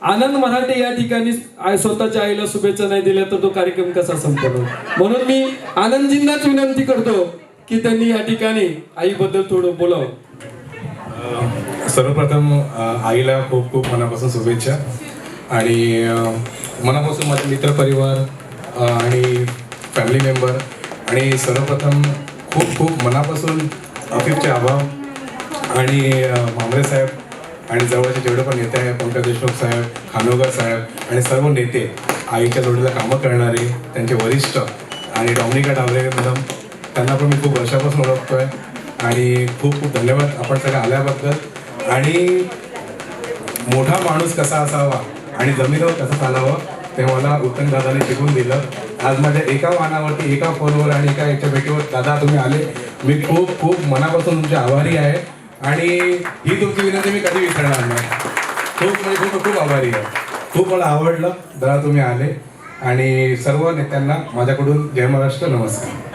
आनंद मराठे या ठिकाणी स्वतःच्या आईला शुभेच्छा नाही दिल्या तर तो कार्यक्रम कसा संपवणार. म्हणून मी आनंदजींनाच विनंती करतो की त्यांनी या ठिकाणी आईबद्दल थोडं बोलावं. सर्वप्रथम आईला खूप खूप मनापासून शुभेच्छा आणि मनापासून माझे मित्रपरिवार आणि फॅमिली मेंबर आणि सर्वप्रथम खूप खूप मनापासून अफिफचे आभार आणि मांबरे साहेब आणि जवळचे जेवढे पण नेते आहेत पंकज देशमुख साहेब, खानोगर साहेब आणि सर्व नेते आईच्या जोडीला कामं करणारे त्यांचे वरिष्ठ आणि डॉमिनिका डावरे मॅडम त्यांना पण मी खूप वर्षापासून ओळखतो आहे आणि खूप खूप धन्यवाद आपण सगळं आल्याबद्दल. आणि मोठा माणूस कसा असावा आणि जमिनीवर कसं चालावं ते मला उत्तम दादाने शिकून दिलं. आज माझ्या एका वाहनावरती एका फोनवर आणि एका याच्या भेटीवर दादा तुम्ही आले, मी खूप खूप मनापासून तुमचे आभारी आहे आणि ही तुमची विनंती मी कधी विसरणार नाही. खूप म्हणजे खूप खूप आभारी आहे. खूप मला आवडलं दादा तुम्ही आले आणि सर्व नेत्यांना माझ्याकडून जय महाराष्ट्र, नमस्कार.